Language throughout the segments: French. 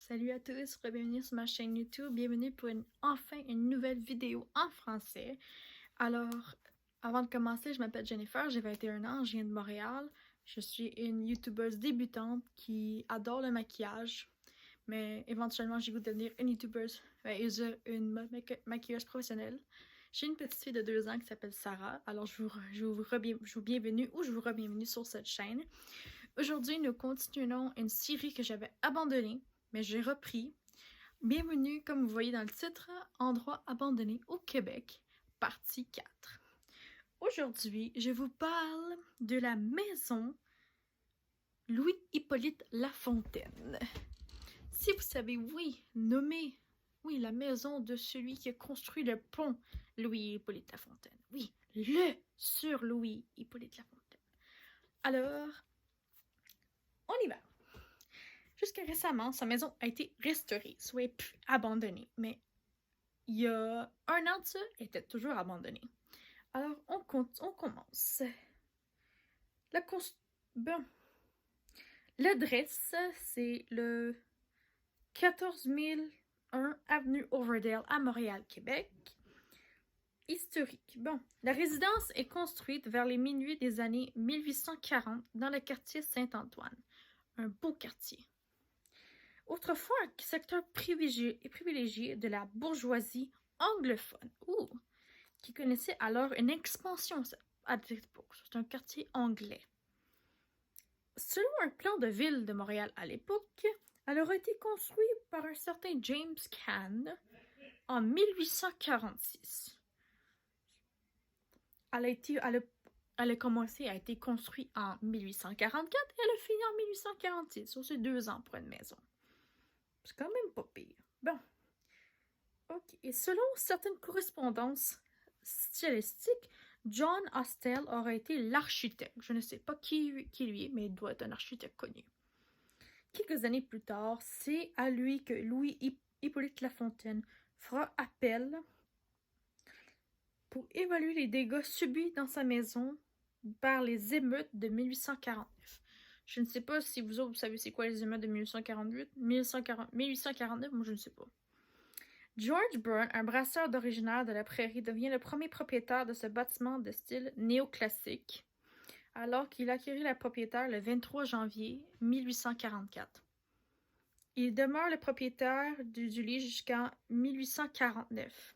Salut à tous, bienvenue sur ma chaîne YouTube, bienvenue pour enfin une nouvelle vidéo en français. Alors, avant de commencer, je m'appelle Jennifer, j'ai 21 ans, je viens de Montréal. Je suis une YouTubeuse débutante qui adore le maquillage, mais éventuellement j'ai goût de devenir une YouTubeuse, une maquilleuse professionnelle. J'ai une petite fille de 2 ans qui s'appelle Sarah, alors je vous re-bienvenue sur cette chaîne. Aujourd'hui, nous continuons une série que j'avais abandonnée, mais j'ai repris. Bienvenue, comme vous voyez dans le titre, Endroit abandonné au Québec, partie 4. Aujourd'hui, je vous parle de la maison Louis-Hippolyte Lafontaine. Si vous savez, oui, la maison de celui qui a construit le pont Louis-Hippolyte Lafontaine. Oui, le sur Louis-Hippolyte Lafontaine. Alors, on y va. Jusqu'à récemment, sa maison a été restaurée, soit plus abandonnée. Mais il y a un an de ça, elle était toujours abandonnée. Alors, on commence. Bon. L'adresse, c'est le 14001 Avenue Overdale à Montréal, Québec. Historique. Bon, la résidence est construite vers les minuit des années 1840 dans le quartier Saint-Antoine. Un beau quartier. Autrefois un secteur privilégié de la bourgeoisie anglophone, qui connaissait alors une expansion à cette époque. C'est un quartier anglais. Selon un plan de ville de Montréal à l'époque, elle aurait été construite par un certain James Cairn en 1846. Elle a commencé à être construite en 1844 et elle a fini en 1846. C'est 2 ans pour une maison. C'est quand même pas pire. Bon. Ok. Et selon certaines correspondances stylistiques, John Austell aurait été l'architecte. Je ne sais pas qui lui est, mais il doit être un architecte connu. Quelques années plus tard, c'est à lui que Louis-Hippolyte Lafontaine fera appel pour évaluer les dégâts subis dans sa maison par les émeutes de 1849. Je ne sais pas si vous autres, vous savez c'est quoi les émeutes de 1849, moi je ne sais pas. George Burn, un brasseur originaire de la Prairie, devient le premier propriétaire de ce bâtiment de style néoclassique, alors qu'il acquérit la propriétaire le 23 janvier 1844. Il demeure le propriétaire du lit jusqu'en 1849.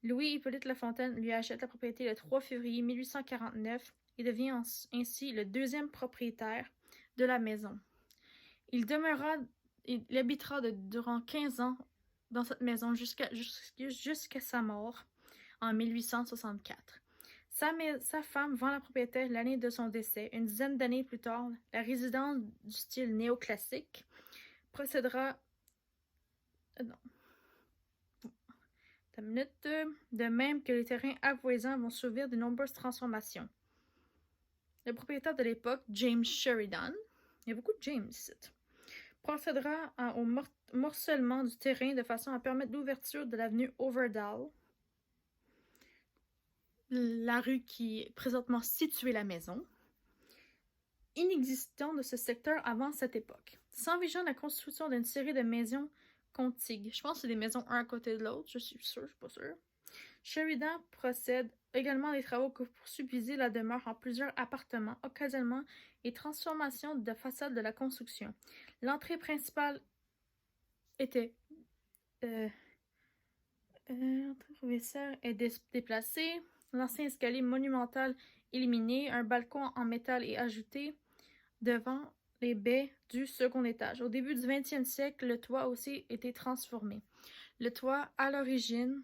Louis-Hippolyte Lafontaine lui achète la propriété le 3 février 1849 et devient ainsi le deuxième propriétaire de la maison. Il habitera durant 15 ans dans cette maison jusqu'à sa mort en 1864. Sa femme vend la propriété l'année de son décès. Une dizaine d'années plus tard, la résidence du style néoclassique procédera de même que les terrains avoisinants vont subir de nombreuses transformations. Le propriétaire de l'époque, James Sheridan, il y a beaucoup de James ici, procédera au morcellement du terrain de façon à permettre l'ouverture de l'avenue Overdale, la rue qui est présentement située la maison, inexistant de ce secteur avant cette époque, s'envisageant la construction d'une série de maisons contiguës. Je pense que c'est des maisons un à côté de l'autre, je suis pas sûre. Sheridan procède également à des travaux pour subdiviser la demeure en plusieurs appartements, occasionnellement et transformation de façade de la construction. L'entrée principale était est déplacée, l'ancien escalier monumental éliminé, un balcon en métal est ajouté devant les baies du second étage. Au début du 20e siècle, le toit a aussi été transformé. Le toit, à l'origine,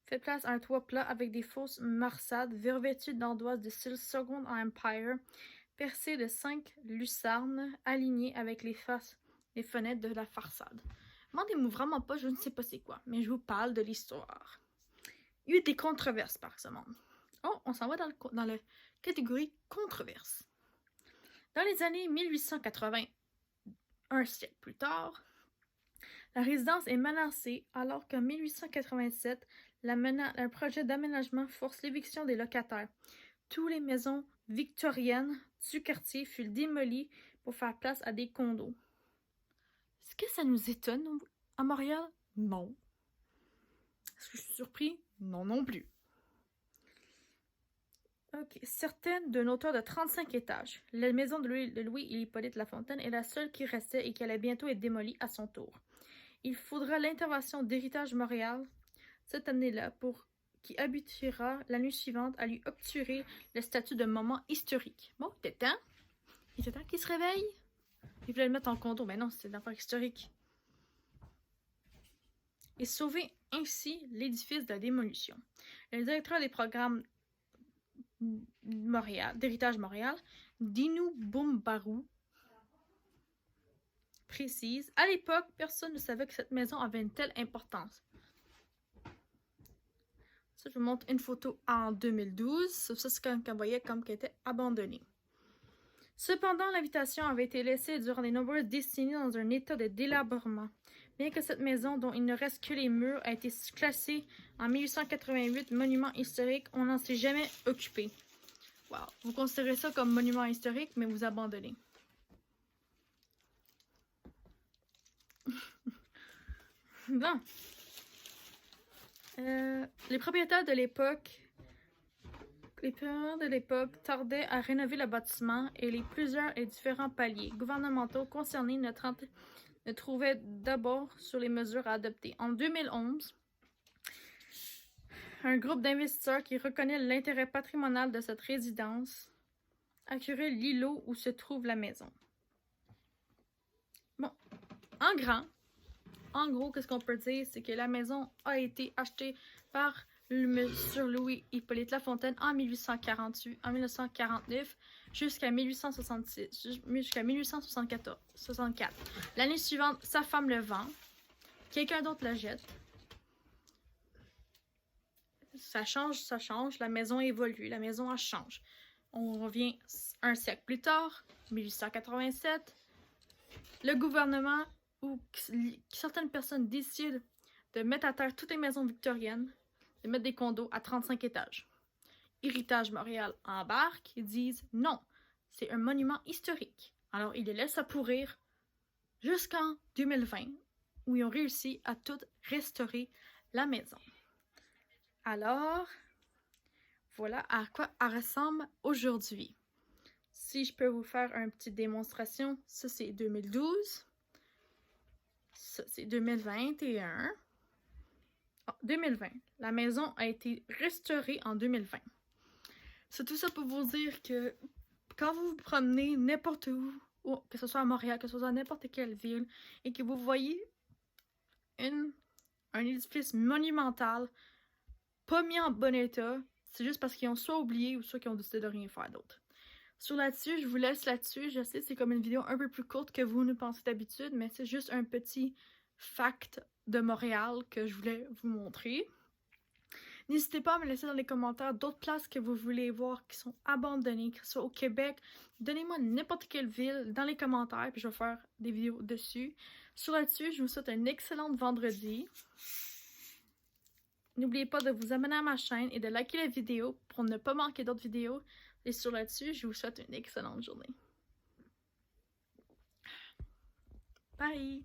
fait place à un toit plat avec des fausses marsades revêtues d'ardoises de style Second Empire, percées de 5 lucarnes alignées avec les fenêtres de la façade. Demandez-moi vraiment pas, je ne sais pas c'est quoi, mais je vous parle de l'histoire. Il y a eu des controverses par ce monde. Oh, on s'en va dans la catégorie controverse. Dans les années 1880, un siècle plus tard, la résidence est menacée alors qu'en 1887, un projet d'aménagement force l'éviction des locataires. Toutes les maisons victoriennes du quartier furent démolies pour faire place à des condos. Est-ce que ça nous étonne à Montréal? Non. Est-ce que je suis surpris? Non, non plus. Ok. Certaines d'une hauteur de 35 étages. La maison de Louis et Hippolyte Lafontaine est la seule qui restait et qui allait bientôt être démolie à son tour. Il faudra l'intervention d'Héritage Montréal cette année-là pour qui habituera l'année suivante à lui obturer le statut de moment historique. Bon, il était temps. Il était temps qu'il se réveille. Il voulait le mettre en condo, mais non, c'est une affaire historique. Et sauver ainsi l'édifice de la démolition. Le directeur des programmes d'Héritage Montréal, Dinou Boumbarou, précise, à l'époque, personne ne savait que cette maison avait une telle importance. Ça, je vous montre une photo en 2012. Ça, c'est quand on voyait comme qu'elle était abandonnée. Cependant, l'habitation avait été laissée durant de nombreuses décennies dans un état de délabrement. Bien que cette maison, dont il ne reste que les murs, a été classée en 1888 monument historique, on n'en s'est jamais occupé. Wow. Vous considérez ça comme monument historique, mais vous abandonnez. Bon. Les propriétaires de l'époque tardaient à rénover le bâtiment et les plusieurs et différents paliers gouvernementaux concernés ne trouvaient d'abord sur les mesures à adopter. En 2011, un groupe d'investisseurs qui reconnaît l'intérêt patrimonial de cette résidence acquérait l'îlot où se trouve la maison. Bon, en gros, qu'est-ce qu'on peut dire, c'est que la maison a été achetée par Monsieur Louis Hippolyte Lafontaine en 1949 jusqu'à 1864. L'année suivante, sa femme le vend, quelqu'un d'autre la jette. Ça change, la maison évolue, la maison elle change. On revient un siècle plus tard, 1887, le gouvernement ou certaines personnes décident de mettre à terre toutes les maisons victoriennes, de mettre des condos à 35 étages. Héritage Montréal embarque, ils disent non, c'est un monument historique. Alors ils les laissent à pourrir jusqu'en 2020, où ils ont réussi à tout restaurer la maison. Alors, voilà à quoi elle ressemble aujourd'hui. Si je peux vous faire une petite démonstration, ça c'est 2012. Ça, c'est 2021. Oh, 2020. La maison a été restaurée en 2020. C'est tout ça pour vous dire que quand vous vous promenez n'importe où, que ce soit à Montréal, que ce soit à n'importe quelle ville, et que vous voyez un édifice monumental pas mis en bon état, c'est juste parce qu'ils ont soit oublié ou soit qu'ils ont décidé de rien faire d'autre. Sur là-dessus, je vous laisse là-dessus. Je sais, c'est comme une vidéo un peu plus courte que vous ne pensez d'habitude, mais c'est juste un petit fact de Montréal que je voulais vous montrer. N'hésitez pas à me laisser dans les commentaires d'autres places que vous voulez voir qui sont abandonnées, que ce soit au Québec. Donnez-moi n'importe quelle ville dans les commentaires, puis je vais faire des vidéos dessus. Sur là-dessus, je vous souhaite un excellent vendredi. N'oubliez pas de vous abonner à ma chaîne et de liker la vidéo pour ne pas manquer d'autres vidéos. Et sur là-dessus, je vous souhaite une excellente journée. Bye!